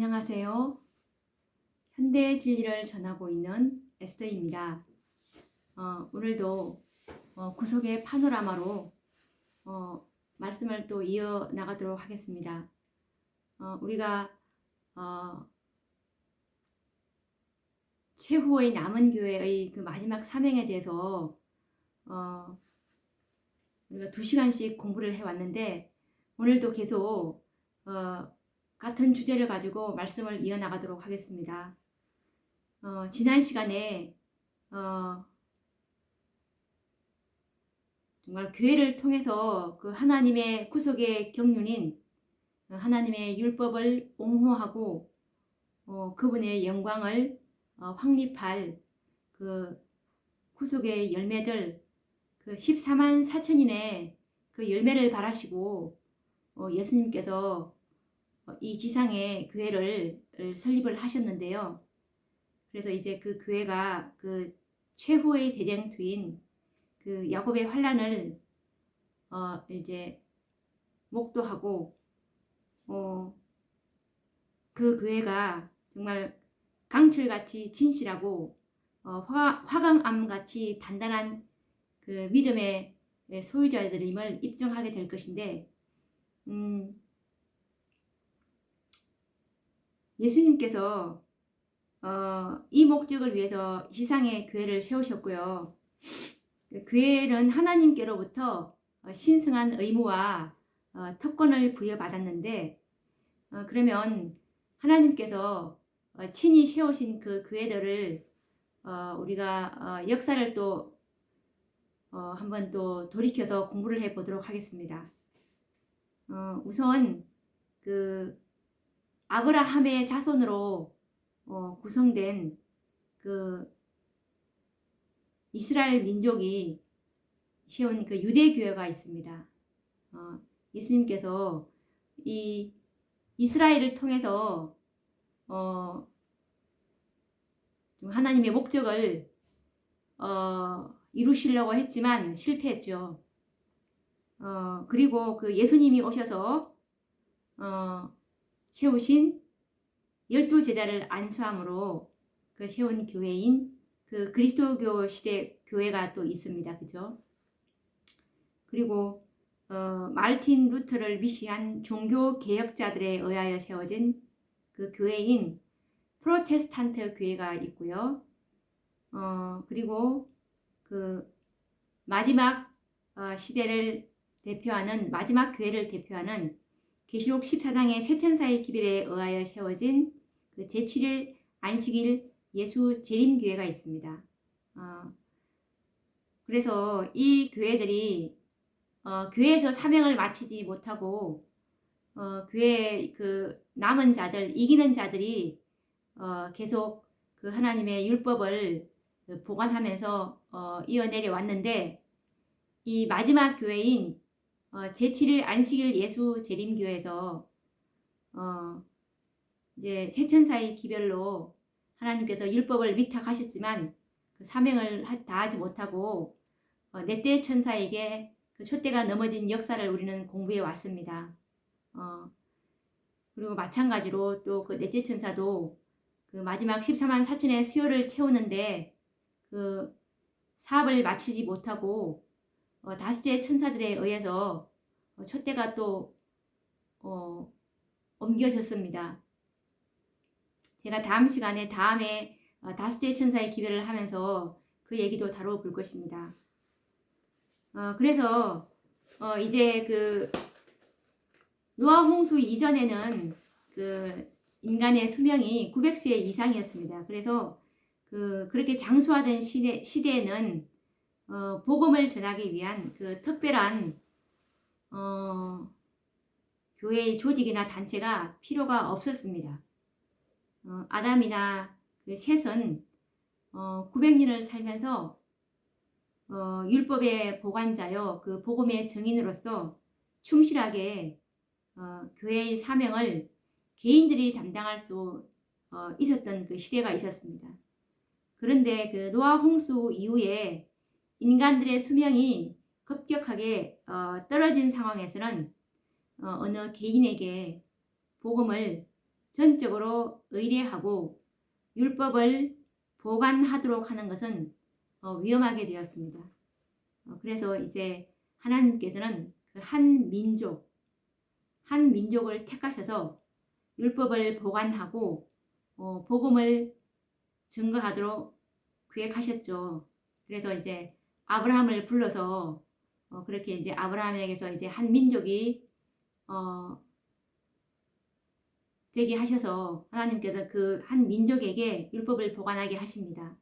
안녕하세요. 현대의 진리를 전하고 있는 에스더입니다. 오늘도 구속의 파노라마로 말씀을 또 이어나가도록 하겠습니다. 우리가 최후의 남은 교회의 그 마지막 사명에 대해서 우리가 2시간씩 공부를 해왔는데 오늘도 계속 같은 주제를 가지고 말씀을 이어나가도록 하겠습니다. 지난 시간에 정말 교회를 통해서 그 하나님의 구속의 경륜인 하나님의 율법을 옹호하고 그분의 영광을 확립할 그 구속의 열매들, 그 14만 4천인의 그 열매를 바라시고 예수님께서 이 지상에 교회를 설립을 하셨는데요. 그래서 이제 그 교회가 그 최후의 대쟁투인 그 야곱의 환란을 이제 목도하고 그 교회가 정말 강철같이 진실하고 화강암같이 단단한 그 믿음의 소유자들임을 입증하게 될 것인데 예수님께서 이 목적을 위해서 지상에 교회를 세우셨고요. 교회는 하나님께로부터 신성한 의무와 특권을 부여받았는데 그러면 하나님께서 친히 세우신 그 교회들을 우리가 역사를 또 한번 또 돌이켜서 공부를 해보도록 하겠습니다. 우선 그 아브라함의 자손으로 구성된 그 이스라엘 민족이 세운 그 유대교회가 있습니다. 예수님께서 이 이스라엘을 통해서 하나님의 목적을 이루시려고 했지만 실패했죠. 그리고 그 예수님이 오셔서 세우신 12제자를 안수함으로 그 세운 교회인 그 그리스도교 시대 교회가 또 있습니다. 그죠? 그리고 마르틴 루터를 위시한 종교 개혁자들에 의하여 세워진 그 교회인 프로테스탄트 교회가 있고요. 그리고 그 마지막 시대를 대표하는 마지막 교회를 대표하는 계시록 14장의 세천사의 기별에 의하여 세워진 그 제7일 안식일 예수 재림교회가 있습니다. 그래서 이 교회들이 교회에서 사명을 마치지 못하고 교회의 그 남은 자들, 이기는 자들이 계속 그 하나님의 율법을 보관하면서 이어내려 왔는데 이 마지막 교회인 제7일 안식일 예수 재림교회에서 이제 세천사의 기별로 하나님께서 율법을 위탁하셨지만 그 사명을 다하지 못하고 넷째 천사에게 그 촛대가 넘어진 역사를 우리는 공부해 왔습니다. 그리고 마찬가지로 또 그 넷째 천사도 그 마지막 14만 4천의 수요를 채우는데 그 사업을 마치지 못하고 다섯째 천사들에 의해서 촛대가 또 옮겨졌습니다. 제가 다음 시간에 다음에 다섯째 천사의 기별을 하면서 그 얘기도 다뤄볼 것입니다. 그래서 이제 그 노아 홍수 이전에는 그 인간의 수명이 900세 이상이었습니다. 그래서 그렇게 장수하던 시대에는 복음을 전하기 위한 그 특별한 교회의 조직이나 단체가 필요가 없었습니다. 아담이나 그 셋은 900년을 살면서 율법의 보관자요 그 복음의 증인으로서 충실하게 교회의 사명을 개인들이 담당할 수 있었던 그 시대가 있었습니다. 그런데 그 노아 홍수 이후에 인간들의 수명이 급격하게 떨어진 상황에서는 어느 개인에게 복음을 전적으로 의뢰하고 율법을 보관하도록 하는 것은 위험하게 되었습니다. 그래서 이제 하나님께서는 그 한 민족을 택하셔서 율법을 보관하고 복음을 증거하도록 계획하셨죠. 그래서 이제 아브라함을 불러서 그렇게 이제 아브라함에게서 이제 한 민족이 되게 하셔서 하나님께서 그 한 민족에게 율법을 보관하게 하십니다.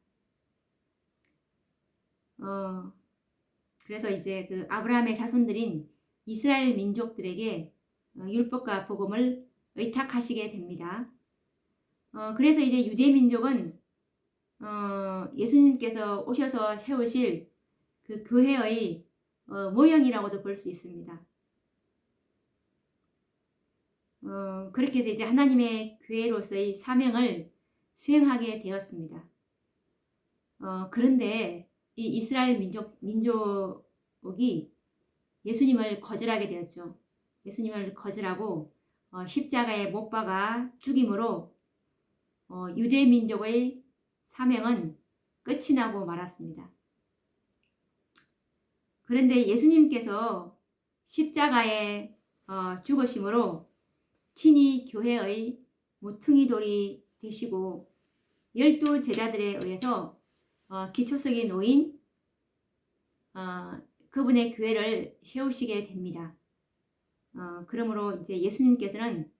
그래서 이제 그 아브라함의 자손들인 이스라엘 민족들에게 율법과 복음을 의탁하시게 됩니다. 그래서 이제 유대 민족은 예수님께서 오셔서 세우실 그 교회의 모형이라고도 볼 수 있습니다. 그렇게 해서 이제 하나님의 교회로서의 사명을 수행하게 되었습니다. 그런데 이 이스라엘 민족이 예수님을 거절하게 되었죠. 예수님을 거절하고 십자가에 못 박아 죽임으로 유대 민족의 사명은 끝이 나고 말았습니다. 그런데 예수님께서 십자가에 죽으심으로 친히 교회의 모퉁이 돌이 되시고 12 제자들에 의해서 기초석이 놓인 그분의 교회를 세우시게 됩니다. 그러므로 이제 예수님께서는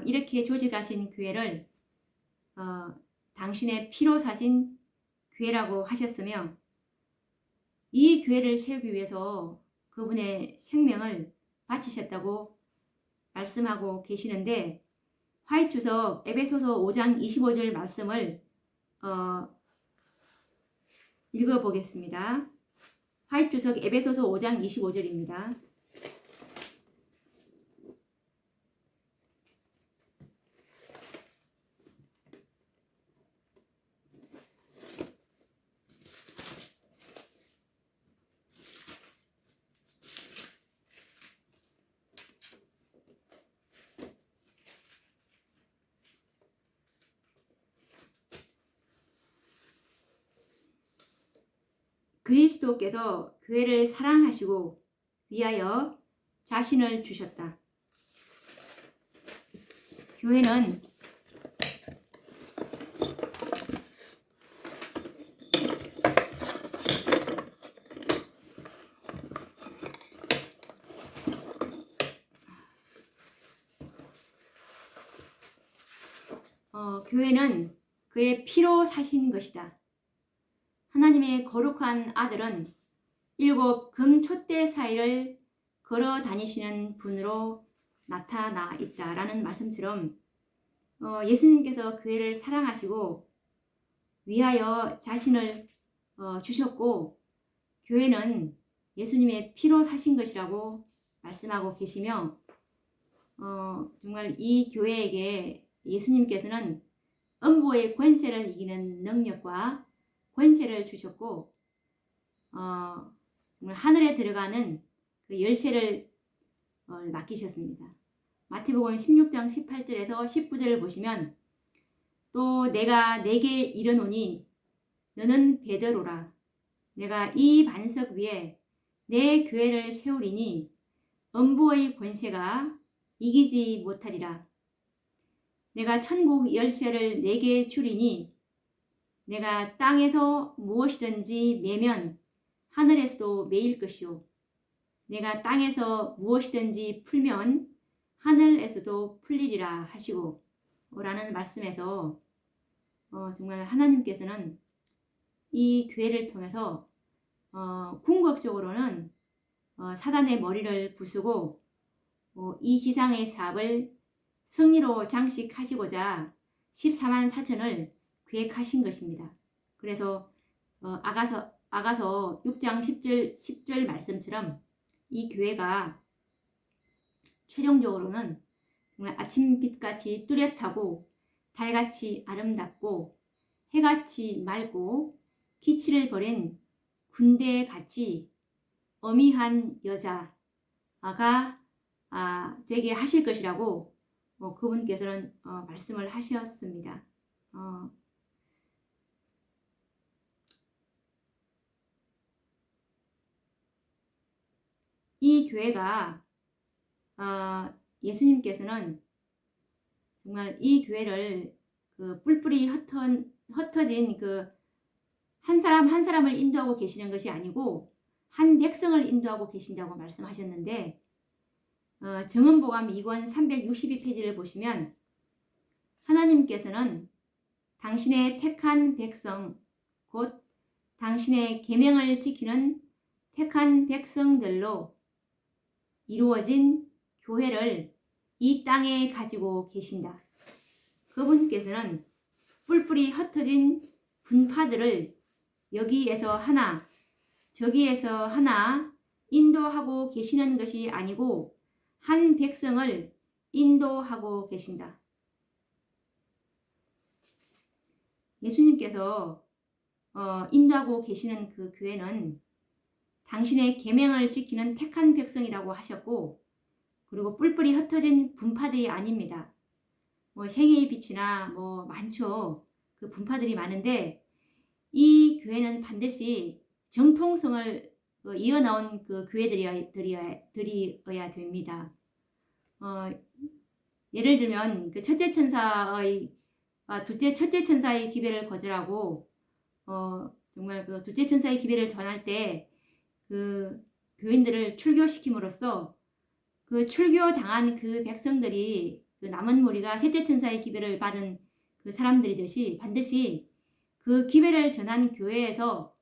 이렇게 조직하신 교회를 당신의 피로 사신 교회라고 하셨으며 이 교회를 세우기 위해서 그분의 생명을 바치셨다고 말씀하고 계시는데 화이트주석 에베소서 5장 25절 말씀을 읽어보겠습니다. 화이트주석 에베소서 5장 25절입니다. 그리스도께서 교회를 사랑하시고 위하여 자신을 주셨다. 교회는 교회는 그의 피로 사신 것이다. 하나님의 거룩한 아들은 7 금촛대 사이를 걸어 다니시는 분으로 나타나 있다라는 말씀처럼 예수님께서 교회를 사랑하시고 위하여 자신을 주셨고 교회는 예수님의 피로 사신 것이라고 말씀하고 계시며 정말 이 교회에게 예수님께서는 음부의 권세를 이기는 능력과 권세를 주셨고 정말 하늘에 들어가는 그 열쇠를 맡기셨습니다. 마태복음 16장 18절에서 19절을 보시면 또 내가 네게 이르노니 너는 베드로라 내가 이 반석 위에 내 교회를 세우리니 음부의 권세가 이기지 못하리라. 내가 천국 열쇠를 네게 주리니 내가 땅에서 무엇이든지 매면 하늘에서도 매일 것이요 내가 땅에서 무엇이든지 풀면 하늘에서도 풀리리라 하시고 라는 말씀에서 정말 하나님께서는 이 교회를 통해서 궁극적으로는 사단의 머리를 부수고 이 지상의 사업을 승리로 장식하시고자 14만 4천을 계획하신 것입니다. 그래서 아가서 6장 10절 말씀처럼 이 교회가 최종적으로는 정말 아침빛같이 뚜렷하고 달같이 아름답고 해같이 맑고 기치를 버린 군대같이 어미한 여자가 되게 하실 것이라고 그분께서는 말씀을 하셨습니다. 이 교회가 예수님께서는 정말 이 교회를 그 뿔뿔이 흩어진 그 한 사람 한 사람을 인도하고 계시는 것이 아니고 한 백성을 인도하고 계신다고 말씀하셨는데 정음보감 2권 362페이지를 보시면 하나님께서는 당신의 택한 백성 곧 당신의 계명을 지키는 택한 백성들로 이루어진 교회를 이 땅에 가지고 계신다. 그분께서는 뿔뿔이 흩어진 분파들을 여기에서 하나 저기에서 하나 인도하고 계시는 것이 아니고 한 백성을 인도하고 계신다. 예수님께서 인도하고 계시는 그 교회는 당신의 계명을 지키는 택한 백성이라고 하셨고, 그리고 뿔뿔이 흩어진 분파들이 아닙니다. 생애의 빛이나 많죠. 그 분파들이 많은데 이 교회는 반드시 정통성을 이어나온 그 교회들이어야 됩니다. 예를 들면 그 첫째 천사의 기별을 거절하고 정말 그 둘째 천사의 기별을 전할 때 그 교인들을 출교시킴으로써 그 출교당한 그 백성들이 그 남은 무리가 셋째 천사의 기별을 받은 그 사람들이듯이 반드시 그 기별을 전한 교회에서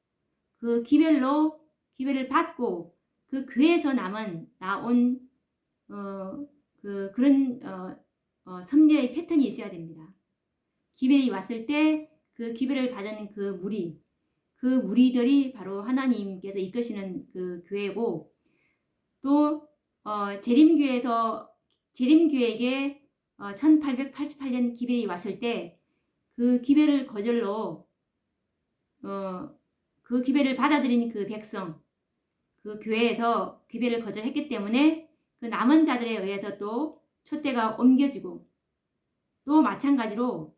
그 기별을 받고 그 교회에서 나온 그런 섭리의 패턴이 있어야 됩니다. 기별이 왔을 때 그 기별을 받은 그 무리들이 바로 하나님께서 이끄시는 그 교회고, 또 재림교회에게 1888년 기별이 왔을 때 그 기별을 거절로 그 기별을 받아들인 그 백성, 그 교회에서 기별을 거절했기 때문에 그 남은 자들에 의해서 또 촛대가 옮겨지고, 또 마찬가지로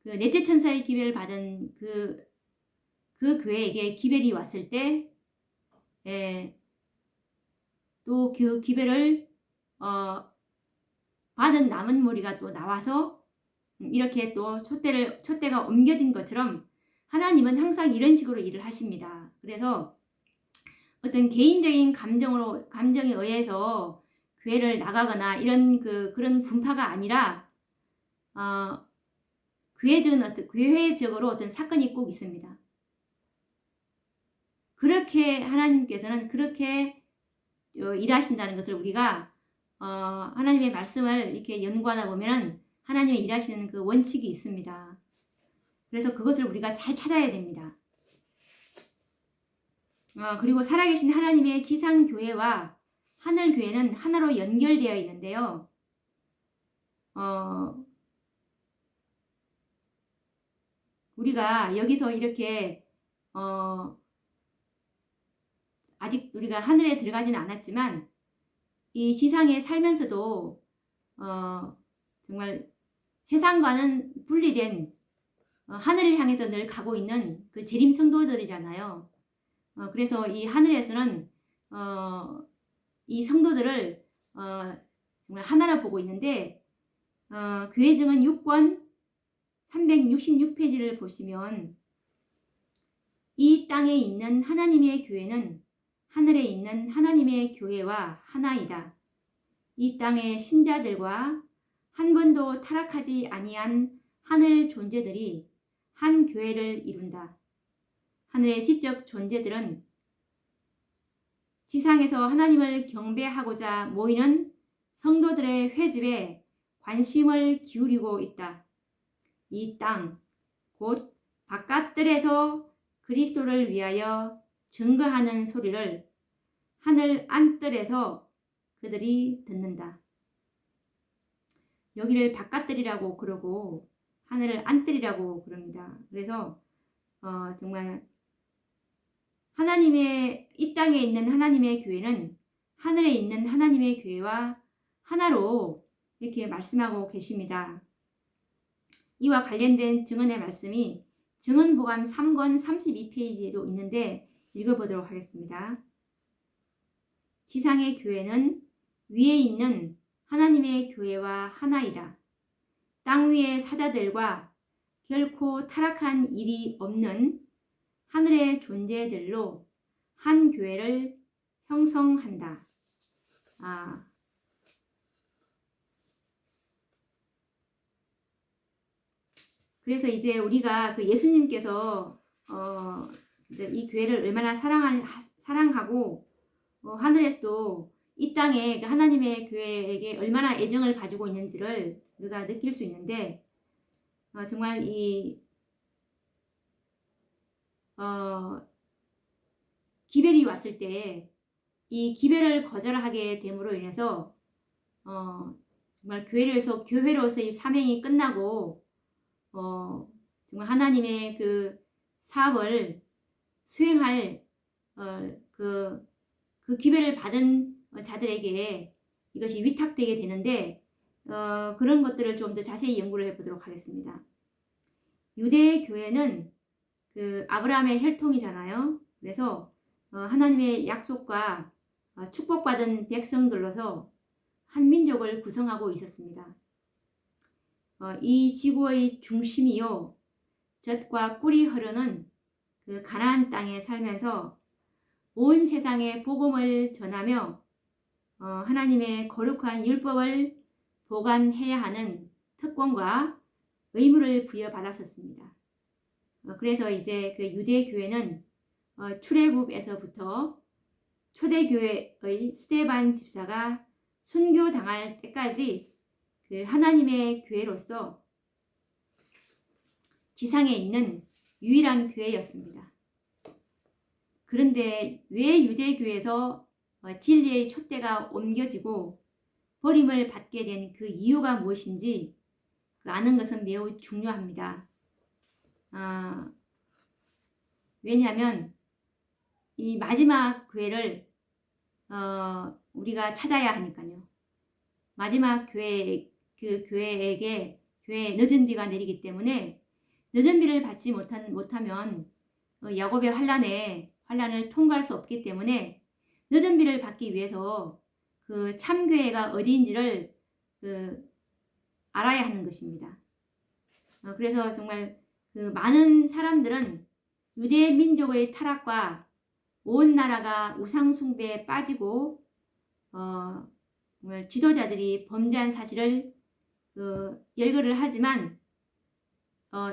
그 넷째 천사의 기별을 받은 그 교회에게 기별이 왔을 때 또 그 기별을 받은 남은 무리가 또 나와서 이렇게 또 촛대가 옮겨진 것처럼 하나님은 항상 이런 식으로 일을 하십니다. 그래서 어떤 개인적인 감정에 의해서 교회를 나가거나 이런 그런 분파가 아니라 교회적으로 어떤 사건이 꼭 있습니다. 그렇게 하나님께서는 그렇게 일하신다는 것을 우리가 하나님의 말씀을 이렇게 연구하다 보면은 하나님의 일하시는 그 원칙이 있습니다. 그래서 그것을 우리가 잘 찾아야 됩니다. 그리고 살아계신 하나님의 지상교회와 하늘교회는 하나로 연결되어 있는데요. 우리가 여기서 이렇게 아직 우리가 하늘에 들어가지는 않았지만 이 지상에 살면서도 정말 세상과는 분리된 하늘을 향해서 늘 가고 있는 그 재림 성도들이잖아요. 그래서 이 하늘에서는 이 성도들을 정말 하나로 보고 있는데 교회증언 6권 366페이지를 보시면 이 땅에 있는 하나님의 교회는 하늘에 있는 하나님의 교회와 하나이다. 이 땅의 신자들과 한 번도 타락하지 아니한 하늘 존재들이 한 교회를 이룬다. 하늘의 지적 존재들은 지상에서 하나님을 경배하고자 모이는 성도들의 회집에 관심을 기울이고 있다. 이 땅, 곧 바깥들에서 그리스도를 위하여 증거하는 소리를 하늘 안뜰에서 그들이 듣는다. 여기를 바깥뜰이라고 그러고 하늘을 안뜰이라고 그럽니다. 그래서 정말 이 땅에 있는 하나님의 교회는 하늘에 있는 하나님의 교회와 하나로 이렇게 말씀하고 계십니다. 이와 관련된 증언의 말씀이 증언보감 3권 32페이지에도 있는데 읽어보도록 하겠습니다. 지상의 교회는 위에 있는 하나님의 교회와 하나이다. 땅 위의 사자들과 결코 타락한 일이 없는 하늘의 존재들로 한 교회를 형성한다. 그래서 이제 우리가 그 예수님께서 이제 이 교회를 얼마나 사랑하고 하늘에서도 이 땅에 하나님의 교회에게 얼마나 애정을 가지고 있는지를 우리가 느낄 수 있는데 정말 이 기별이 왔을 때 이 기별을 거절하게 됨으로 인해서 정말 교회로서의 사명이 끝나고 정말 하나님의 그 사업을 수행할 그 기별을 받은 자들에게 이것이 위탁되게 되는데 그런 것들을 좀 더 자세히 연구를 해보도록 하겠습니다. 유대 교회는 그 아브라함의 혈통이잖아요. 그래서 하나님의 약속과 축복받은 백성들로서 한 민족을 구성하고 있었습니다. 이 지구의 중심이요 젖과 꿀이 흐르는 그 가나안 땅에 살면서 온 세상에 복음을 전하며 하나님의 거룩한 율법을 보관해야 하는 특권과 의무를 부여받았었습니다. 그래서 이제 그 유대 교회는 출애굽에서부터 초대교회의 스데반 집사가 순교당할 때까지 그 하나님의 교회로서 지상에 있는 유일한 교회였습니다. 그런데 왜 유대교회에서 진리의 촛대가 옮겨지고 버림을 받게 된 그 이유가 무엇인지 아는 것은 매우 중요합니다. 왜냐하면 이 마지막 교회를 우리가 찾아야 하니까요. 마지막 교회에 늦은 비가 내리기 때문에 늦은 비를 받지 못하면 야곱의 환란을 통과할 수 없기 때문에 늦은 비를 받기 위해서 그 참교회가 어디인지를 알아야 하는 것입니다. 그래서 정말 그 많은 사람들은 유대 민족의 타락과 온 나라가 우상 숭배에 빠지고 지도자들이 범죄한 사실을 열거를 하지만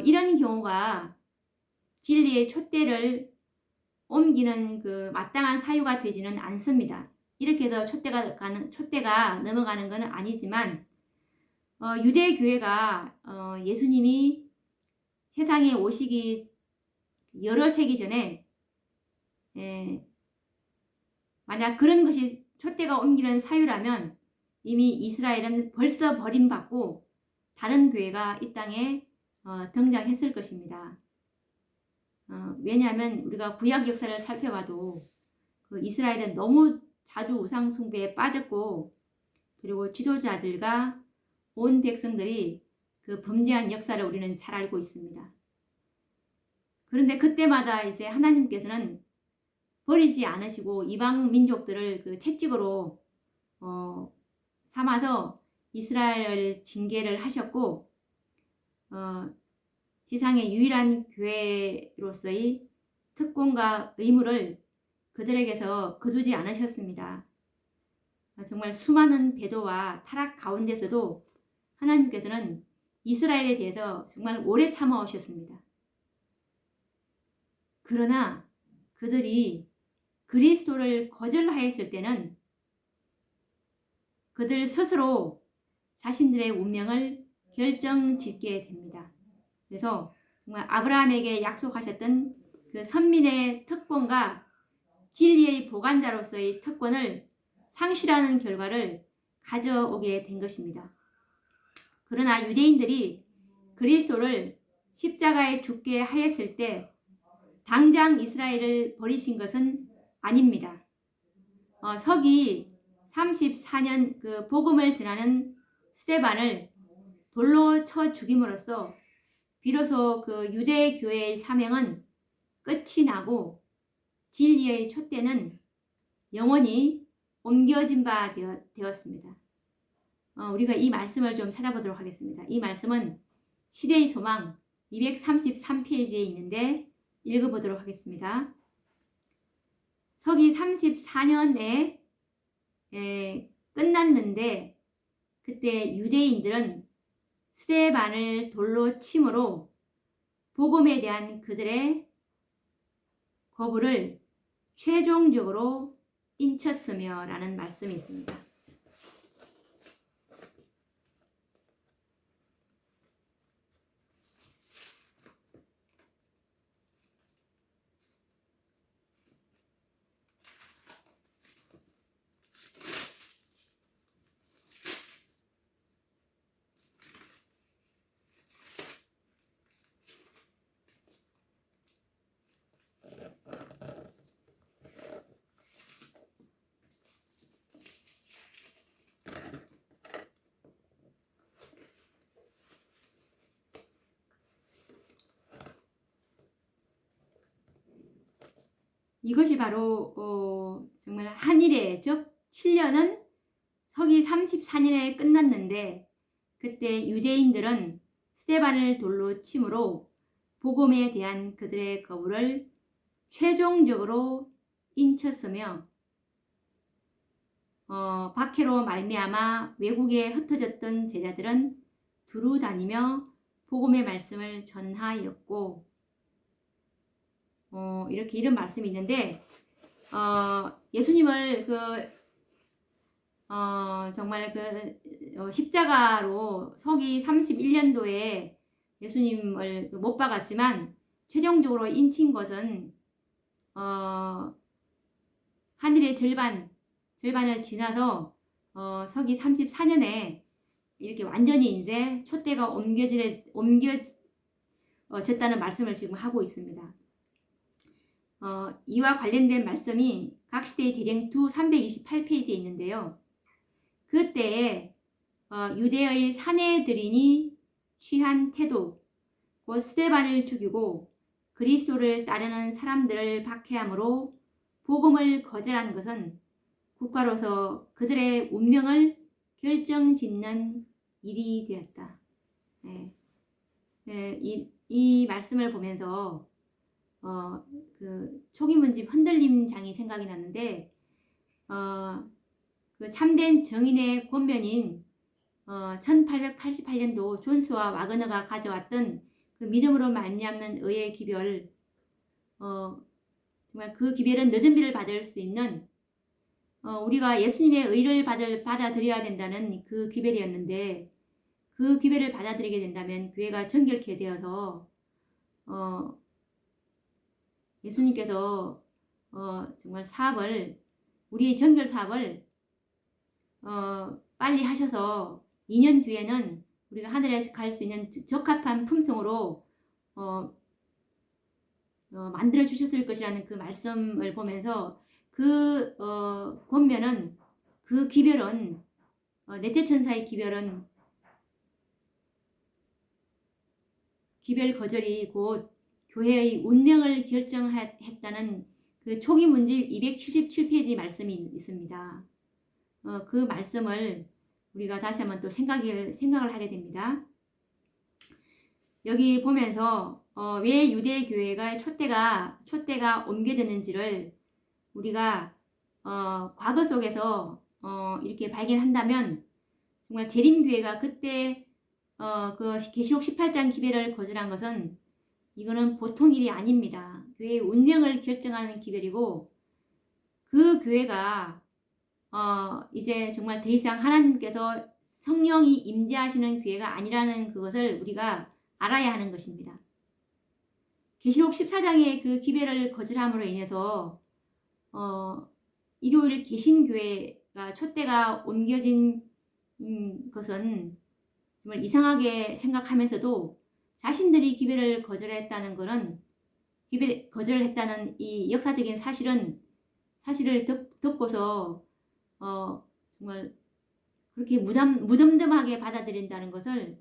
이런 경우가 진리의 촛대를 옮기는 그 마땅한 사유가 되지는 않습니다. 이렇게 해서 촛대가 넘어가는 것은 아니지만 유대 교회가 예수님이 세상에 오시기 여러 세기 전에 만약 그런 것이 촛대가 옮기는 사유라면 이미 이스라엘은 벌써 버림받고 다른 교회가 이 땅에 등장했을 것입니다. 왜냐하면 우리가 구약 역사를 살펴봐도 그 이스라엘은 너무 자주 우상 숭배에 빠졌고 그리고 지도자들과 온 백성들이 그 범죄한 역사를 우리는 잘 알고 있습니다. 그런데 그때마다 이제 하나님께서는 버리지 않으시고 이방 민족들을 그 채찍으로 삼아서 이스라엘을 징계를 하셨고 지상의 유일한 교회로서의 특권과 의무를 그들에게서 거두지 않으셨습니다. 정말 수많은 배도와 타락 가운데서도 하나님께서는 이스라엘에 대해서 정말 오래 참아오셨습니다. 그러나 그들이 그리스도를 거절하였을 때는 그들 스스로 자신들의 운명을 결정짓게 됩니다. 그래서 정말 아브라함에게 약속하셨던 그 선민의 특권과 진리의 보관자로서의 특권을 상실하는 결과를 가져오게 된 것입니다. 그러나 유대인들이 그리스도를 십자가에 죽게 하였을 때 당장 이스라엘을 버리신 것은 아닙니다. 서기 34년 그 복음을 전하는 스데반을 돌로 쳐 죽임으로써 비로소 그 유대 교회의 사명은 끝이 나고 진리의 촛대는 영원히 옮겨진 바 되었습니다. 우리가 이 말씀을 좀 찾아보도록 하겠습니다. 이 말씀은 시대의 소망 233페이지에 있는데 읽어보도록 하겠습니다. 서기 34년에 끝났는데 그때 유대인들은 스데반을 돌로 침으로 복음에 대한 그들의 거부를 최종적으로 인쳤으며 라는 말씀이 있습니다. 이것이 바로 정말 한일의 즉 7년은 서기 34년에 끝났는데 그때 유대인들은 스데반을 돌로 침으로 복음에 대한 그들의 거부를 최종적으로 인쳤으며 박해로 말미암아 외국에 흩어졌던 제자들은 두루 다니며 복음의 말씀을 전하였고 이렇게 이런 말씀이 있는데 예수님을 정말 십자가로 서기 31년도에 예수님을 못 박았지만 최종적으로 인친 것은 한일의 절반을 지나서 서기 34년에 이렇게 완전히 이제 촛대가 옮겨졌다는 말씀을 지금 하고 있습니다. 이와 관련된 말씀이 각시대의 대쟁투 328페이지에 있는데요. 그때에 유대의 사내들인이 취한 태도, 곧 스데반을 죽이고 그리스도를 따르는 사람들을 박해함으로 복음을 거절한 것은 국가로서 그들의 운명을 결정짓는 일이 되었다. 이 말씀을 보면서 초기문집 흔들림장이 생각이 났는데 그 참된 정인의 권면인 1888년도 존스와 와그너가 가져왔던 그 믿음으로 말미암는 의의 기별, 정말 그 기별은 늦은 비를 받을 수 있는 우리가 예수님의 의를 받아들여야 된다는 그 기별이었는데 그 기별을 받아들이게 된다면 교회가 정결케 되어서 예수님께서 정말 우리의 정결 사업을 빨리 하셔서 2년 뒤에는 우리가 하늘에 갈 수 있는 적합한 품성으로 만들어 주셨을 것이라는 그 말씀을 보면서 그 권면은 그 기별은 넷째 천사의 기별은 기별 거절이 곧 교회의 운명을 결정했다는 그 초기 문집 277페이지 말씀이 있습니다. 그 말씀을 우리가 다시 한번 또 생각을 하게 됩니다. 여기 보면서 왜 유대 교회가 촛대가 옮겨졌는지를 우리가 과거 속에서 이렇게 발견한다면 정말 재림교회가 그때 그 계시록 18장 기별을 거절한 것은 이거는 보통 일이 아닙니다. 교회의 운명을 결정하는 기별이고 그 교회가 이제 정말 더 이상 하나님께서 성령이 임재하시는 교회가 아니라는 그것을 우리가 알아야 하는 것입니다. 계시록 14장의 그 기별을 거절함으로 인해서 일요일 개신교회가 촛대가 옮겨진 것은 정말 이상하게 생각하면서도 자신들이 기별을 거절했다는 것은 거절했다는 이 역사적인 사실을 듣고서 정말 그렇게 무덤덤하게 받아들인다는 것을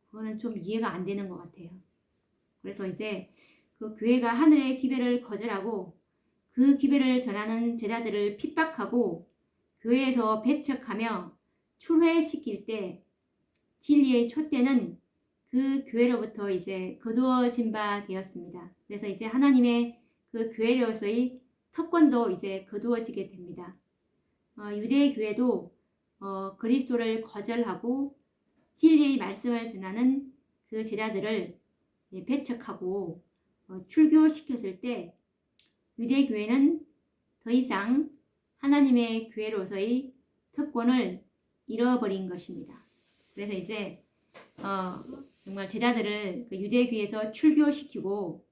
그거는 좀 이해가 안 되는 것 같아요. 그래서 이제 그 교회가 하늘의 기별을 거절하고 그 기별을 전하는 제자들을 핍박하고 교회에서 배척하며 출회시킬 때 진리의 촛대는 그 교회로부터 이제 거두어진 바 되었습니다. 그래서 이제 하나님의 그 교회로서의 특권도 이제 거두어지게 됩니다. 유대 교회도 그리스도를 거절하고 진리의 말씀을 전하는 그 제자들을 배척하고 출교시켰을 때 유대 교회는 더 이상 하나님의 교회로서의 특권을 잃어버린 것입니다. 그래서 이제 정말 제자들을 그 유대 교회에서 출교시키고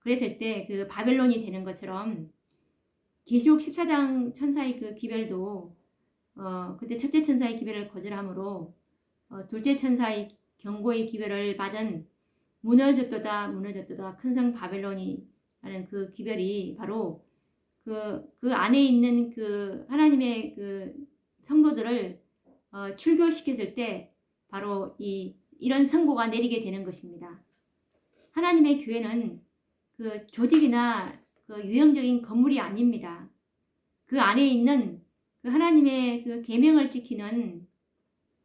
그랬을 때 그 바벨론이 되는 것처럼 계시록 14장 천사의 그 기별도 그때 첫째 천사의 기별을 거절함으로 둘째 천사의 경고의 기별을 받은 무너졌도다 큰 성 바벨론이라는 그 기별이 바로 그 안에 있는 그 하나님의 그 성도들을 출교시켰을 때 바로 이런 선고가 내리게 되는 것입니다. 하나님의 교회는 그 조직이나 그 유형적인 건물이 아닙니다. 그 안에 있는 그 하나님의 그 계명을 지키는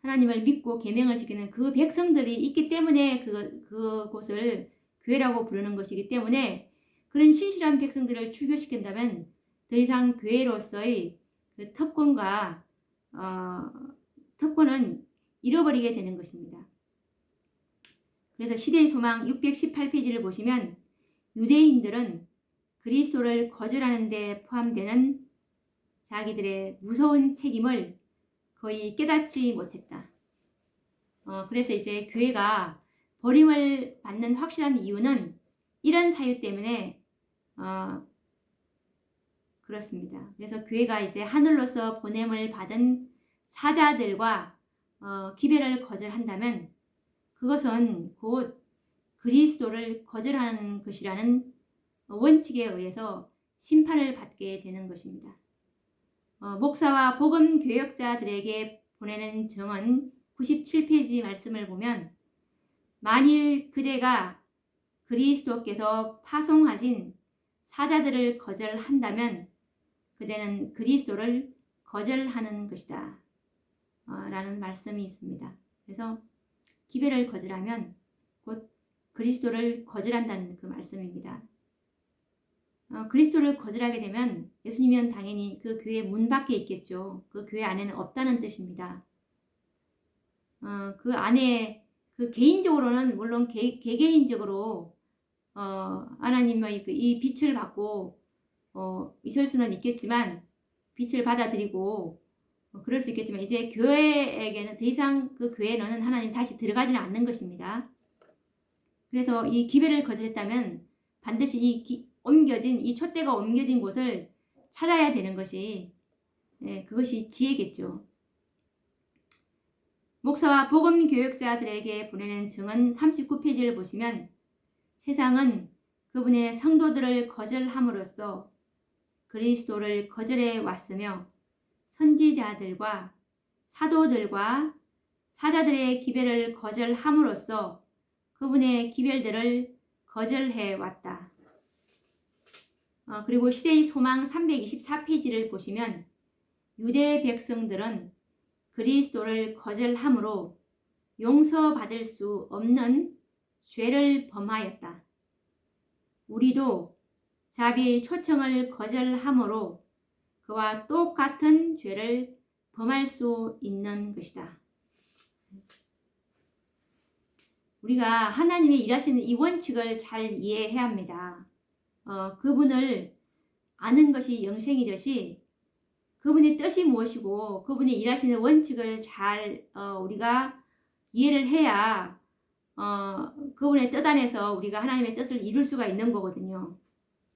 하나님을 믿고 계명을 지키는 그 백성들이 있기 때문에 그곳을 교회라고 부르는 것이기 때문에 그런 신실한 백성들을 출교시킨다면 더 이상 교회로서의 그 특권과 특권은 잃어버리게 되는 것입니다. 그래서 시대의 소망 618페이지를 보시면 유대인들은 그리스도를 거절하는 데 포함되는 자기들의 무서운 책임을 거의 깨닫지 못했다. 그래서 이제 교회가 버림을 받는 확실한 이유는 이런 사유 때문에 그렇습니다. 그래서 교회가 이제 하늘로서 보냄을 받은 사자들과 기별을 거절한다면 그것은 곧 그리스도를 거절하는 것이라는 원칙에 의해서 심판을 받게 되는 것입니다. 목사와 복음 교역자들에게 보내는 정언 97페이지 말씀을 보면 만일 그대가 그리스도께서 파송하신 사자들을 거절한다면 그대는 그리스도를 거절하는 것이다 라는 말씀이 있습니다. 그래서 기별을 거절하면 곧 그리스도를 거절한다는 그 말씀입니다. 그리스도를 거절하게 되면 예수님은 당연히 그 교회 문 밖에 있겠죠. 그 교회 안에는 없다는 뜻입니다. 그 안에 그 개인적으로는 물론 개개인적으로 하나님의 이 빛을 받고 있을 수는 있겠지만 빛을 받아들이고 그럴 수 있겠지만 이제 교회에게는 더 이상 그 교회는 하나님 다시 들어가지는 않는 것입니다. 그래서 이 기별을 거절했다면 반드시 이 촛대가 옮겨진 곳을 찾아야 되는 것이 그것이 지혜겠죠. 목사와 복음 교역자들에게 보내는 증언 39페이지를 보시면 세상은 그분의 성도들을 거절함으로써 그리스도를 거절해 왔으며 선지자들과 사도들과 사자들의 기별을 거절함으로써 그분의 기별들을 거절해 왔다. 그리고 시대의 소망 324페이지를 보시면 유대 백성들은 그리스도를 거절함으로 용서받을 수 없는 죄를 범하였다. 우리도 자비의 초청을 거절함으로 그와 똑같은 죄를 범할 수 있는 것이다. 우리가 하나님의 일하시는 이 원칙을 잘 이해해야 합니다. 그분을 아는 것이 영생이듯이 그분의 뜻이 무엇이고 그분이 일하시는 원칙을 잘 우리가 이해를 해야 그분의 뜻 안에서 우리가 하나님의 뜻을 이룰 수가 있는 거거든요.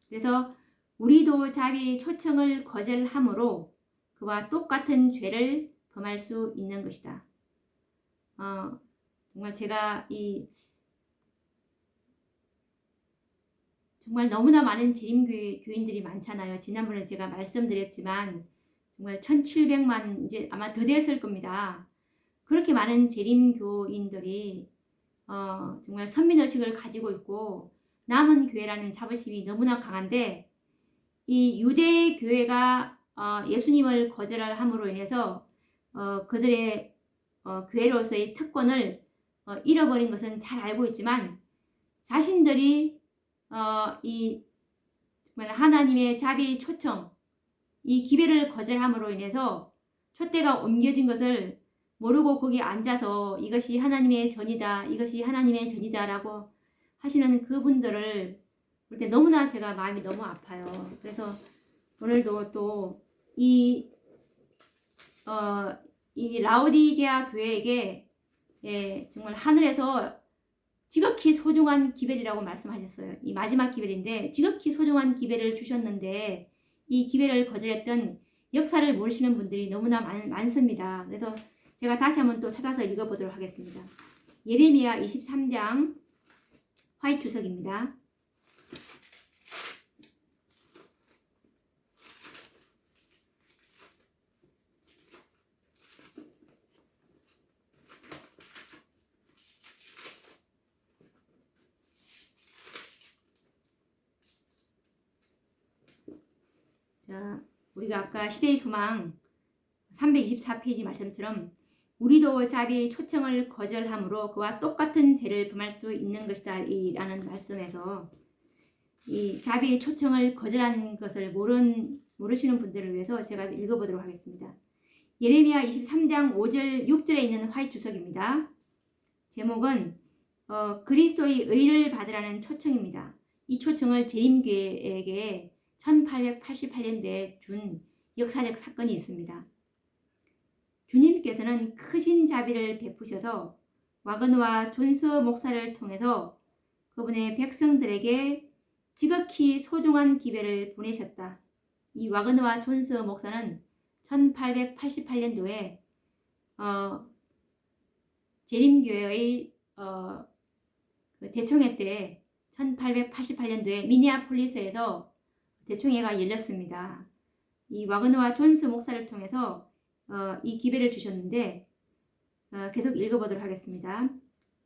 그래서 우리도 자비의 초청을 거절함으로 그와 똑같은 죄를 범할 수 있는 것이다. 정말 제가 정말 너무나 많은 재림교인들이 많잖아요. 지난번에 제가 말씀드렸지만 정말 1700만 이제 아마 더 됐을 겁니다. 그렇게 많은 재림교인들이 정말 선민의식을 가지고 있고 남은 교회라는 자부심이 너무나 강한데 이 유대 교회가 예수님을 거절함으로 인해서 그들의 교회로서의 특권을 잃어버린 것은 잘 알고 있지만 자신들이 이 정말 하나님의 자비 초청 이 기회를 거절함으로 인해서 촛대가 옮겨진 것을 모르고 거기 앉아서 이것이 하나님의 전이다, 이것이 하나님의 전이다 라고 하시는 그분들을 볼 때 너무나 제가 마음이 너무 아파요. 그래서 오늘도 또 이 라오디게아 교회에게 정말 하늘에서 지극히 소중한 기별이라고 말씀하셨어요. 이 마지막 기별인데 지극히 소중한 기별을 주셨는데 이 기별을 거절했던 역사를 모르시는 분들이 너무나 많습니다. 그래서 제가 다시 한번 또 찾아서 읽어보도록 하겠습니다. 예레미야 23장 화이트 주석입니다. 자, 우리가 아까 시대의 소망 324페이지 말씀처럼 우리도 자비의 초청을 거절함으로 그와 똑같은 죄를 범할 수 있는 것이다 라는 말씀에서 이 자비의 초청을 거절하는 것을 모르시는 분들을 위해서 제가 읽어보도록 하겠습니다. 예레미야 23장 5절 6절에 있는 화이트 주석입니다. 제목은 그리스도의 의를 받으라는 초청입니다. 이 초청을 재림교회에게 1888년도에 준 역사적 사건이 있습니다. 주님께서는 크신 자비를 베푸셔서 와그너와 존스 목사를 통해서 그분의 백성들에게 지극히 소중한 기별을 보내셨다. 이 와그너와 존스 목사는 1888년도에 재림교회의 그 대총회 때 1888년도에 미니아폴리스에서 대총회가 열렸습니다. 이 와그너와 존스 목사를 통해서 이 기별을 주셨는데 계속 읽어보도록 하겠습니다.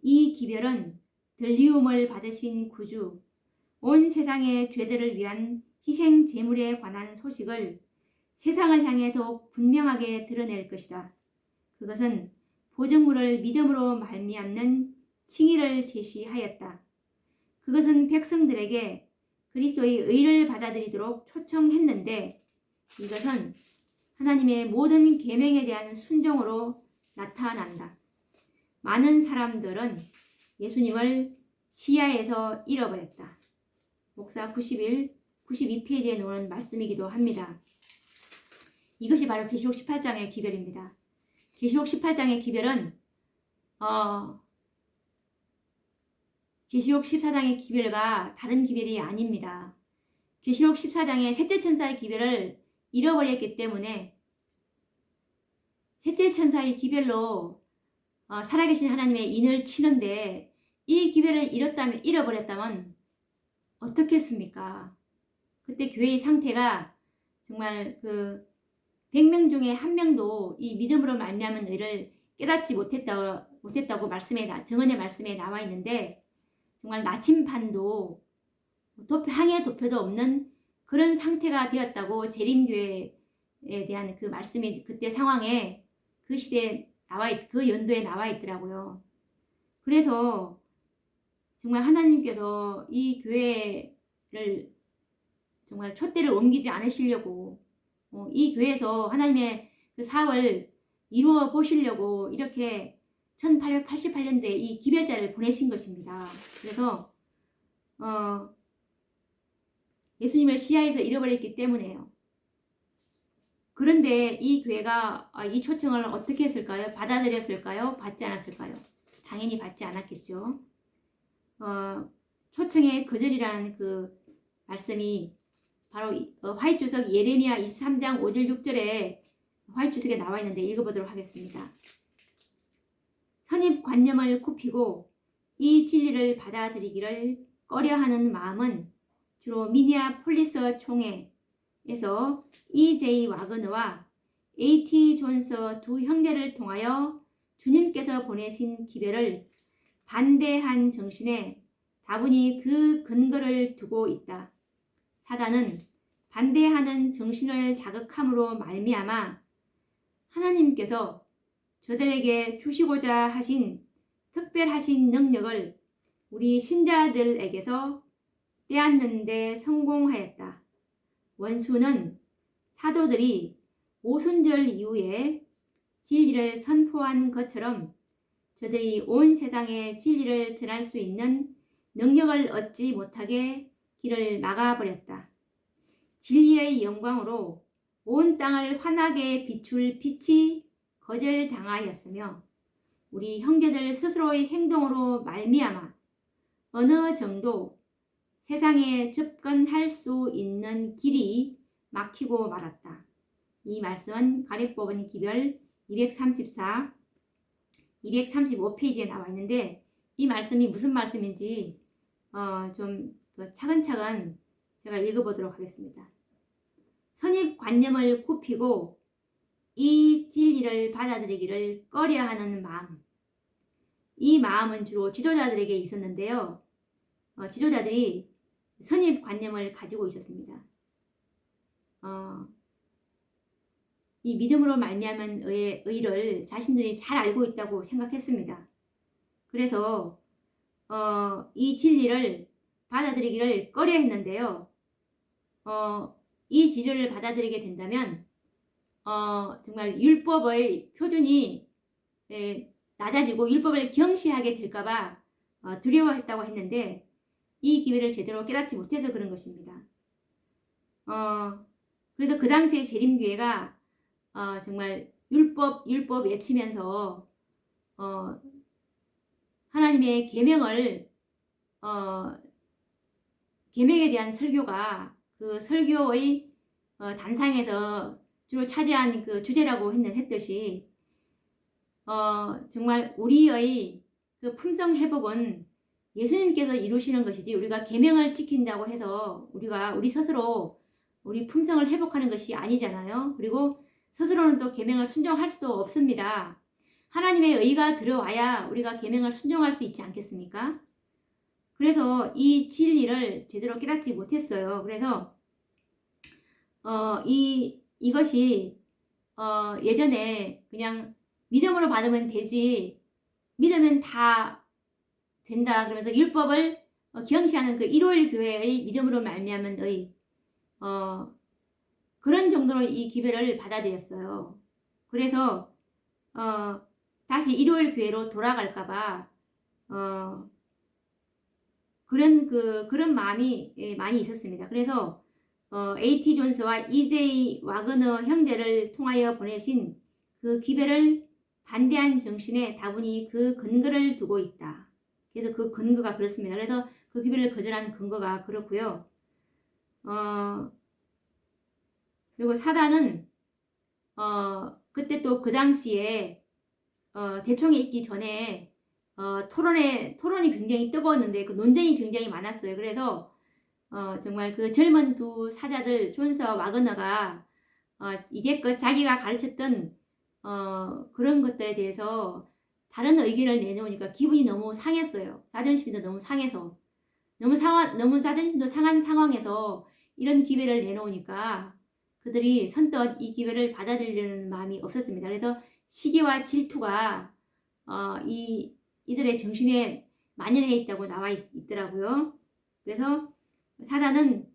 이 기별은 들리움을 받으신 구주, 온 세상의 죄들을 위한 희생 제물에 관한 소식을 세상을 향해 더욱 분명하게 드러낼 것이다. 그것은 보증물을 믿음으로 말미암는 칭의를 제시하였다. 그것은 백성들에게 그리스도의 의를 받아들이도록 초청했는데 이것은 하나님의 모든 계명에 대한 순종으로 나타난다. 많은 사람들은 예수님을 시야에서 잃어버렸다. 목사 92페이지에 놓은 말씀이기도 합니다. 이것이 바로 계시록 18장의 기별입니다. 계시록 18장의 기별은 계시록 14장의 기별과 다른 기별이 아닙니다. 계시록 14장의 셋째 천사의 기별을 잃어버렸기 때문에 셋째 천사의 기별로 살아계신 하나님의 인을 치는데 이 기별을 잃어버렸다면 어떻겠습니까? 그때 교회의 상태가 정말 그 100명 중에 한 명도 이 믿음으로 말미암은 의를 깨닫지 못했다고 정언의 말씀에 나와 있는데 정말 나침반도 항해 도표도 없는 그런 상태가 되었다고 재림교회에 대한 그 말씀이 그때 상황에 그 시대에 그 연도에 나와 있더라고요. 그래서 정말 하나님께서 이 교회를 정말 촛대를 옮기지 않으시려고 이 교회에서 하나님의 그 사업을 이루어 보시려고 이렇게 1888년도에 이 기별자를 보내신 것입니다. 그래서 예수님을 시야에서 잃어버렸기 때문에요. 그런데 이 교회가 이 초청을 어떻게 했을까요? 받아들였을까요? 받지 않았을까요? 당연히 받지 않았겠죠. 초청의 거절이라는 그 말씀이 바로 화이트 주석 예레미야 23장 5절 6절에 화이트 주석에 나와 있는데 읽어보도록 하겠습니다. 선입관념을 굽히고 이 진리를 받아들이기를 꺼려하는 마음은 주로 미니아폴리스 총회에서 E.J. 와그너와 A.T. 존스 두 형제를 통하여 주님께서 보내신 기별을 반대한 정신에 다분히 그 근거를 두고 있다. 사단은 반대하는 정신을 자극함으로 말미암아 하나님께서 저들에게 주시고자 하신 특별하신 능력을 우리 신자들에게서 빼앗는 데 성공하였다. 원수는 사도들이 오순절 이후에 진리를 선포한 것처럼 저들이 온 세상에 진리를 전할 수 있는 능력을 얻지 못하게 길을 막아버렸다. 진리의 영광으로 온 땅을 환하게 비출 빛이 거절당하였으며 우리 형제들 스스로의 행동으로 말미암아 어느 정도 세상에 접근할 수 있는 길이 막히고 말았다. 이 말씀은 가리 뽑은 기별 234, 235페이지에 나와 있는데 이 말씀이 무슨 말씀인지 좀 차근차근 제가 읽어보도록 하겠습니다. 선입관념을 굽히고 이 진리를 받아들이기를 꺼려하는 마음. 이 마음은 주로 지도자들에게 있었는데요. 지도자들이 선입관념을 가지고 있었습니다. 이 믿음으로 말미암은 의를 자신들이 잘 알고 있다고 생각했습니다. 그래서 이 진리를 받아들이기를 꺼려했는데요. 이 진리를 받아들이게 된다면 정말 율법의 표준이 낮아지고 율법을 경시하게 될까봐 두려워했다고 했는데 이 기회를 제대로 깨닫지 못해서 그런 것입니다. 그래서 그 당시에 재림교회가 정말 율법 외치면서 하나님의 계명에 대한 설교가 그 설교의 단상에서 주로 차지한 그 주제라고 했듯이 정말 우리의 그 품성 회복은 예수님께서 이루시는 것이지 우리가 계명을 지킨다고 해서 우리 스스로 우리 품성을 회복하는 것이 아니잖아요. 그리고 스스로는 또 계명을 순종할 수도 없습니다. 하나님의 의가 들어와야 우리가 계명을 순종할 수 있지 않겠습니까? 그래서 이 진리를 제대로 깨닫지 못했어요. 그래서 이것이 예전에 그냥 믿음으로 받으면 되지, 믿으면 다 된다 그러면서 율법을 경시하는 그 일요일 교회의 믿음으로 말미암은의 그런 정도로 이 기별을 받아들였어요. 그래서 다시 일요일 교회로 돌아갈까봐 그런 마음이 많이 있었습니다. 그래서 A.T. 존스와 E.J. 와그너 형제를 통하여 보내신 그 기별을 반대한 정신에 다분히 그 근거를 두고 있다. 그래서 그 근거가 그렇습니다. 그래서 그 기별을 거절하는 근거가 그렇고요. 그리고 사단은 그때 또 그 당시에 대총이 있기 전에 토론이 굉장히 뜨거웠는데 그 논쟁이 굉장히 많았어요. 그래서 정말 그 젊은 두 사자들 존스와 와그너가 이제껏 자기가 가르쳤던 그런 것들에 대해서 다른 의견을 내놓으니까 기분이 너무 상했어요. 자존심도 너무 상해서 너무 자존심도 상한 상황에서 이런 기회를 내놓으니까 그들이 선뜻 이 기회를 받아들이려는 마음이 없었습니다. 그래서 시기와 질투가 이들의 정신에 만연해 있다고 나와 있더라고요. 그래서 사단은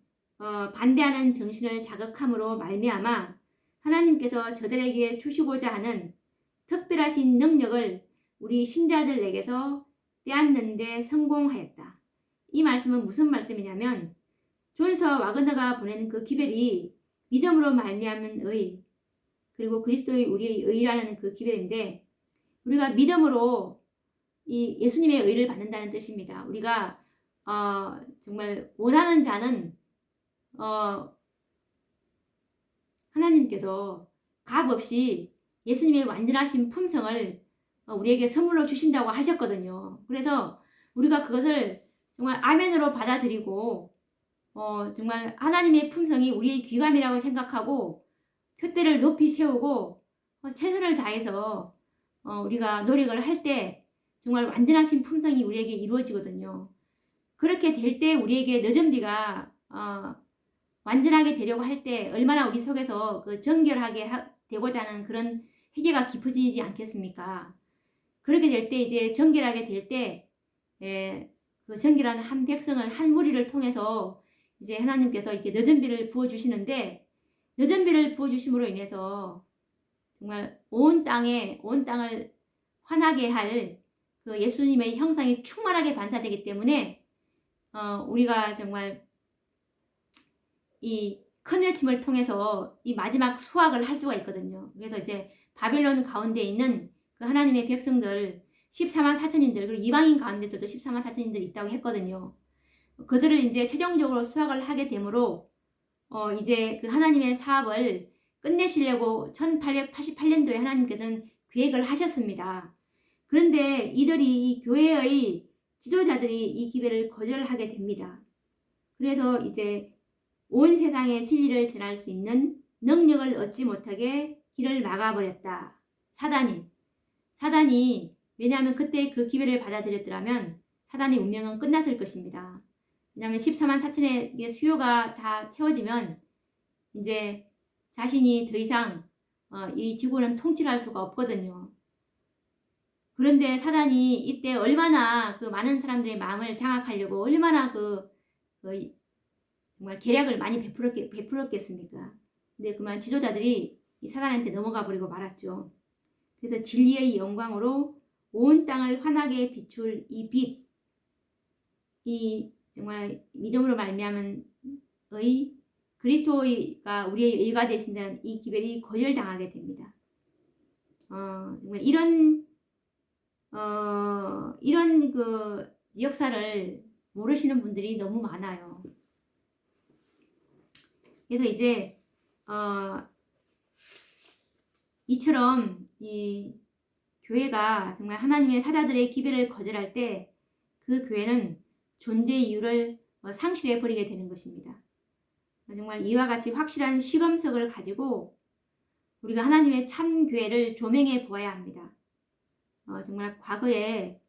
반대하는 정신을 자극함으로 말미암아 하나님께서 저들에게 주시고자 하는 특별하신 능력을 우리 신자들에게서 빼앗는 데 성공하였다. 이 말씀은 무슨 말씀이냐면 존스와 와그너가 보내는 그 기별이 믿음으로 말미암은 의 그리고 그리스도의 우리의 의라는 그 기별인데 우리가 믿음으로 이 예수님의 의를 받는다는 뜻입니다. 우리가 정말 원하는 자는 하나님께서 값 없이 예수님의 완전하신 품성을 우리에게 선물로 주신다고 하셨거든요. 그래서 우리가 그것을 정말 아멘으로 받아들이고 정말 하나님의 품성이 우리의 귀감이라고 생각하고 표대를 높이 세우고 최선을 다해서 우리가 노력을 할 때 정말 완전하신 품성이 우리에게 이루어지거든요. 그렇게 될 때 우리에게 늦은 비가 완전하게 되려고 할 때 얼마나 우리 속에서 그 정결하게 되고자 하는 그런 회개가 깊어지지 않겠습니까? 그렇게 될 때 이제 정결하게 될 때 그 정결한 한 백성을 한 무리를 통해서 이제 하나님께서 이렇게 늦은 비를 부어 주시는데, 늦은 비를 부어 주심으로 인해서 정말 온 땅을 환하게 할 그 예수님의 형상이 충만하게 반사되기 때문에 우리가 정말 이 큰 외침을 통해서 이 마지막 수확을 할 수가 있거든요. 그래서 이제 바빌론 가운데 있는 그 하나님의 백성들 14만 4천인들, 그리고 이방인 가운데들도 14만 4천인들 있다고 했거든요. 그들을 이제 최종적으로 수확을 하게 되므로 이제 그 하나님의 사업을 끝내시려고 1888년도에 하나님께서는 계획을 하셨습니다. 그런데 이 교회의 지도자들이 이 기회를 거절하게 됩니다. 그래서 이제 온 세상에 진리를 전할 수 있는 능력을 얻지 못하게 길을 막아버렸다. 사단이 왜냐하면 그때 그 기회를 받아들였더라면 사단의 운명은 끝났을 것입니다. 왜냐하면 14만 4천의 수요가 다 채워지면 이제 자신이 더 이상 이 지구는 통치할 수가 없거든요. 그런데 사단이 이때 얼마나 그 많은 사람들의 마음을 장악하려고 얼마나 정말 계략을 많이 베풀었겠습니까? 근데 그만 지도자들이 이 사단한테 넘어가 버리고 말았죠. 그래서 진리의 영광으로 온 땅을 환하게 비출 이 빛, 이 정말 믿음으로 말미암은 그리스도가 우리의 의가 되신다는 이 기별이 거절당하게 됩니다. 정말 이런 그 역사를 모르시는 분들이 너무 많아요. 그래서 이제 이처럼 이 교회가 정말 하나님의 사자들의 기별을 거절할 때 그 교회는 존재 이유를 상실해 버리게 되는 것입니다. 정말 이와 같이 확실한 시금석을 가지고 우리가 하나님의 참 교회를 조명해 보아야 합니다. 정말 과거에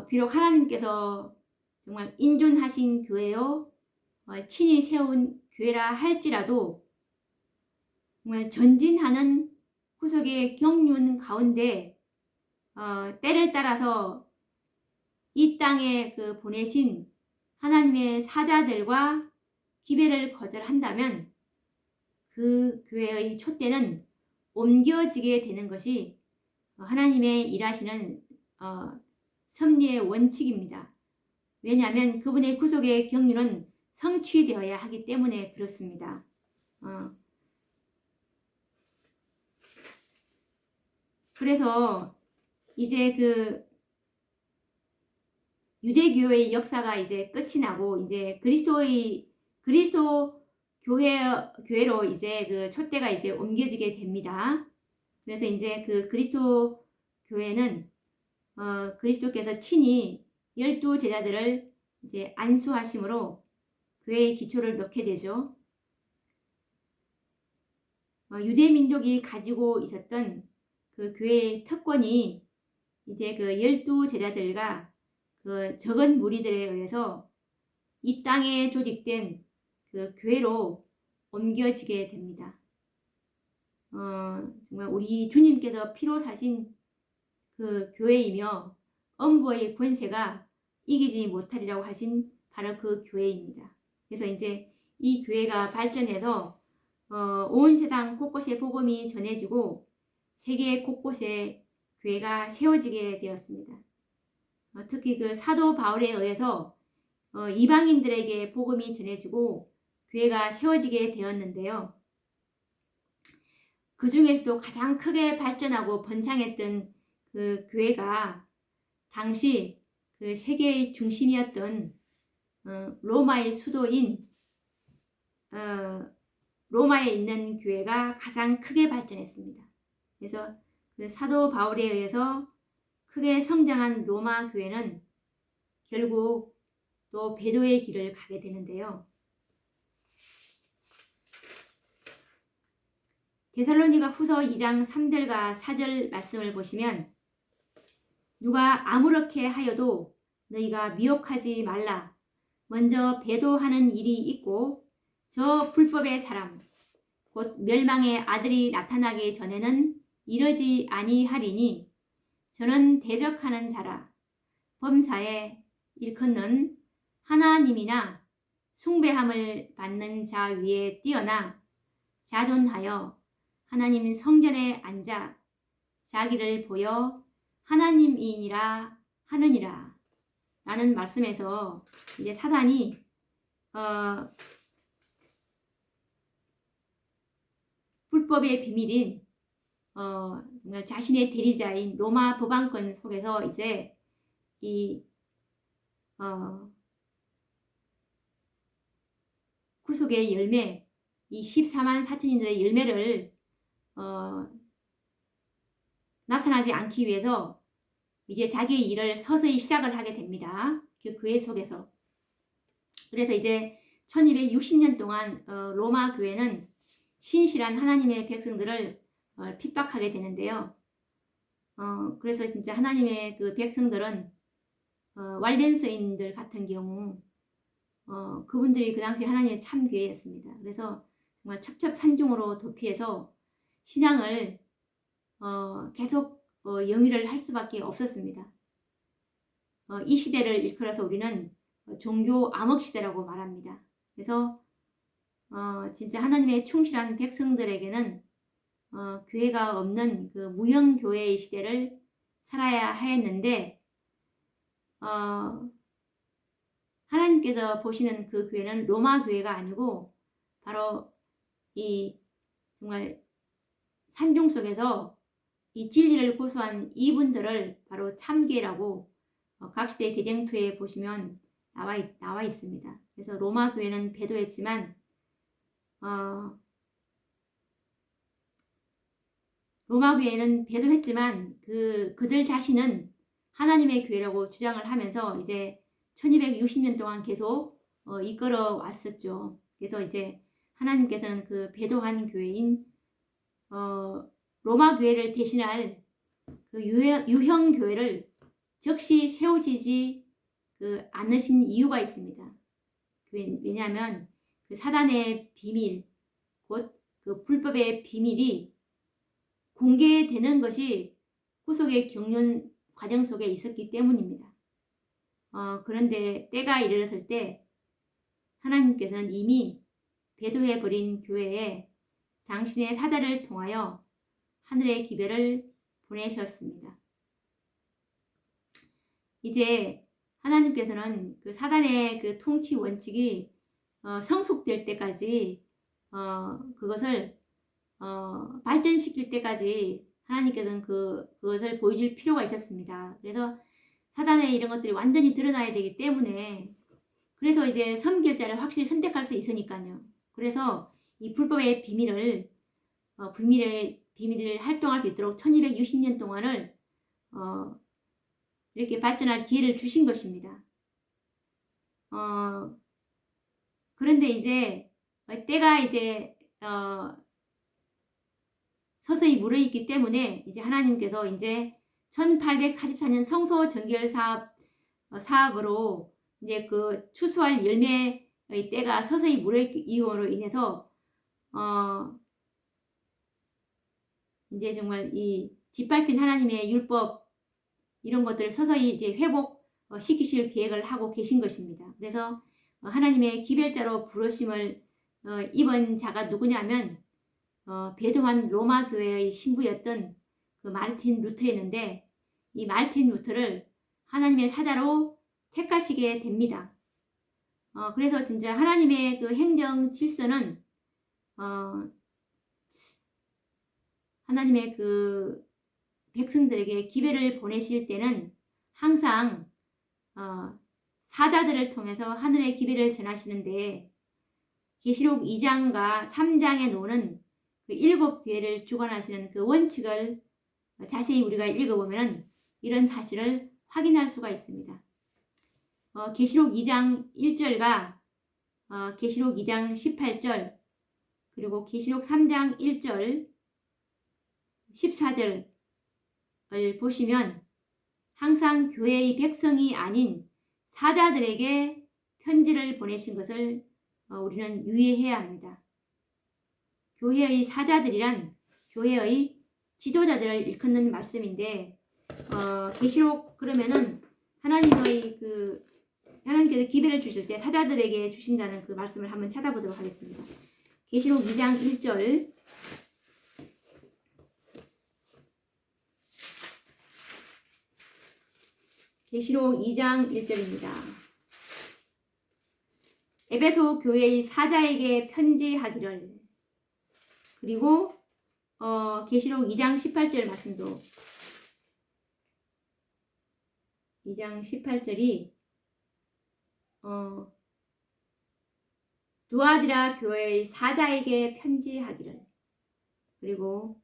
비록 하나님께서 정말 인존하신 교회요, 친히 세운 교회라 할지라도 정말 전진하는 후속의 경륜 가운데 때를 따라서 이 땅에 그 보내신 하나님의 사자들과 기별을 거절한다면 그 교회의 촛대는 옮겨지게 되는 것이 하나님의 일하시는 섭리의 원칙입니다. 왜냐하면 그분의 구속의 경륜은 성취되어야 하기 때문에 그렇습니다. 그래서 이제 그 유대교회의 역사가 이제 끝이 나고 이제 그리스도 교회로 이제 그 촛대가 이제 옮겨지게 됩니다. 그래서 이제 그 그리스도 교회는 그리스도께서 친히 12 제자들을 이제 안수하심으로 교회의 기초를 놓게 되죠. 유대 민족이 가지고 있었던 그 교회의 특권이 이제 그 12 제자들과 그 적은 무리들에 의해서 이 땅에 조직된 그 교회로 옮겨지게 됩니다. 정말 우리 주님께서 피로 사신 그 교회이며 엄부의 권세가 이기지 못하리라고 하신 바로 그 교회입니다. 그래서 이제 이 교회가 발전해서 온 세상 곳곳에 복음이 전해지고 세계 곳곳에 교회가 세워지게 되었습니다. 특히 그 사도 바울에 의해서 이방인들에게 복음이 전해지고 교회가 세워지게 되었는데요. 그 중에서도 가장 크게 발전하고 번창했던 그 교회가 당시 그 세계의 중심이었던 로마의 수도인 로마에 있는 교회가 가장 크게 발전했습니다. 그래서 그 사도 바울에 의해서 크게 성장한 로마 교회는 결국 또 배도의 길을 가게 되는데요. 데살로니가 후서 2장 3절과 4절 말씀을 보시면 누가 아무렇게 하여도 너희가 미혹하지 말라. 먼저 배도하는 일이 있고 저 불법의 사람 곧 멸망의 아들이 나타나기 전에는 이러지 아니하리니 저는 대적하는 자라. 범사에 일컫는 하나님이나 숭배함을 받는 자 위에 뛰어나 자존하여 하나님 성전에 앉아 자기를 보여 하나님이니라 하느니라 라는 말씀에서 이제 사단이 불법의 비밀인 정말 자신의 대리자인 로마 법왕권 속에서 이제 이 구속의 열매, 이 14만 4천인들의 열매를 나타나지 않기 위해서 이제 자기의 일을 서서히 시작을 하게 됩니다. 그 교회 속에서. 그래서 이제 1260년 동안 로마 교회는 신실한 하나님의 백성들을 핍박하게 되는데요. 그래서 진짜 하나님의 그 백성들은 왈덴서인들 같은 경우 그분들이 그 당시 하나님의 참교회였습니다. 그래서 정말 첩첩산중으로 도피해서 신앙을 계속 영위를 할 수밖에 없었습니다. 이 시대를 일컬어서 우리는 종교 암흑 시대라고 말합니다. 그래서 진짜 하나님의 충실한 백성들에게는 교회가 없는 그 무형 교회의 시대를 살아야 하였는데 하나님께서 보시는 그 교회는 로마 교회가 아니고 바로 이 정말 산중 속에서 이 진리를 고수한 이분들을 바로 참교회라고 각 시대 대쟁투에 보시면 나와 있습니다. 그래서 로마 교회는 배도했지만 로마 교회는 배도했지만 그들 자신은 하나님의 교회라고 주장을 하면서 이제 1260년 동안 계속 이끌어 왔었죠. 그래서 이제 하나님께서는 그 배도한 교회인 로마 교회를 대신할 그 유형 교회를 즉시 세우시지 않으신 이유가 있습니다. 왜냐하면 그 사단의 비밀, 곧 그 불법의 비밀이 공개되는 것이 구속의 경륜 과정 속에 있었기 때문입니다. 그런데 때가 이르렀을 때 하나님께서는 이미 배도해버린 교회에 당신의 사자를 통하여 하늘의 기별을 보내셨습니다. 이제 하나님께서는 그 사단의 그 통치 원칙이 성숙될 때까지 그것을 발전시킬 때까지 하나님께서는 그것을 보여줄 필요가 있었습니다. 그래서 사단의 이런 것들이 완전히 드러나야 되기 때문에 그래서 이제 섬길자를 확실히 선택할 수 있으니까요. 그래서 이 불법의 비밀을 활동할 수 있도록 1260년 동안을 이렇게 발전할 기회를 주신 것입니다. 그런데 이제 때가 이제 서서히 무르익기 때문에 이제 하나님께서 이제 1844년 성소 정결 사업으로 이제 그 추수할 열매의 때가 서서히 무르익음으로 인해서 이제 정말 이 짓밟힌 하나님의 율법 이런 것들을 서서히 이제 회복시키실 계획을 하고 계신 것입니다. 그래서 하나님의 기별자로 부르심을 입은 자가 누구냐면 배도한 로마 교회의 신부였던 그 마르틴 루터였는데 이 마르틴 루터를 하나님의 사자로 택하시게 됩니다. 그래서 진짜 하나님의 그 행정 질서는 하나님의 그 백성들에게 기별을 보내실 때는 항상 사자들을 통해서 하늘의 기별을 전하시는데 계시록 2장과 3장에 놓는 그 7교회를 주관하시는 그 원칙을 자세히 우리가 읽어보면 이런 사실을 확인할 수가 있습니다. 계시록 2장 1절과 계시록 2장 18절 그리고 계시록 3장 1절 14절을 보시면 항상 교회의 백성이 아닌 사자들에게 편지를 보내신 것을 우리는 유의해야 합니다. 교회의 사자들이란 교회의 지도자들을 일컫는 말씀인데 계시록 그러면은 하나님께서 기회를 주실 때 사자들에게 주신다는 그 말씀을 한번 찾아보도록 하겠습니다. 계시록 2장 1절 계시록 2장 1절입니다. 에베소 교회의 사자에게 편지하기를. 그리고 계시록 2장 18절 말씀도 2장 18절이 두아디라 교회의 사자에게 편지하기를. 그리고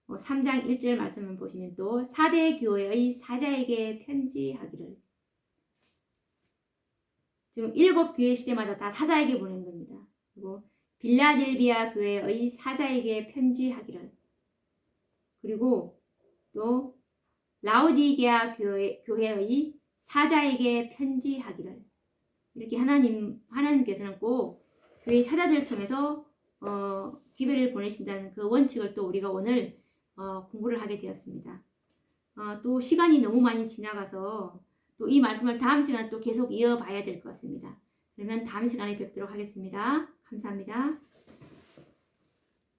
3장 1절 말씀을 보시면 또 사대 교회의 사자에게 편지하기를. 지금 7교회 시대마다 다 사자에게 보낸 겁니다. 그리고 빌라델비아 교회의 사자에게 편지하기를. 그리고 또 라오디게아 교회의 사자에게 편지하기를. 이렇게 하나님께서는 꼭 교회 사자들을 통해서 기회를 보내신다는 그 원칙을 또 우리가 오늘 공부를 하게 되었습니다. 또 시간이 너무 많이 지나가서 또 이 말씀을 다음 시간에 또 계속 이어봐야 될 것 같습니다. 그러면 다음 시간에 뵙도록 하겠습니다. 감사합니다.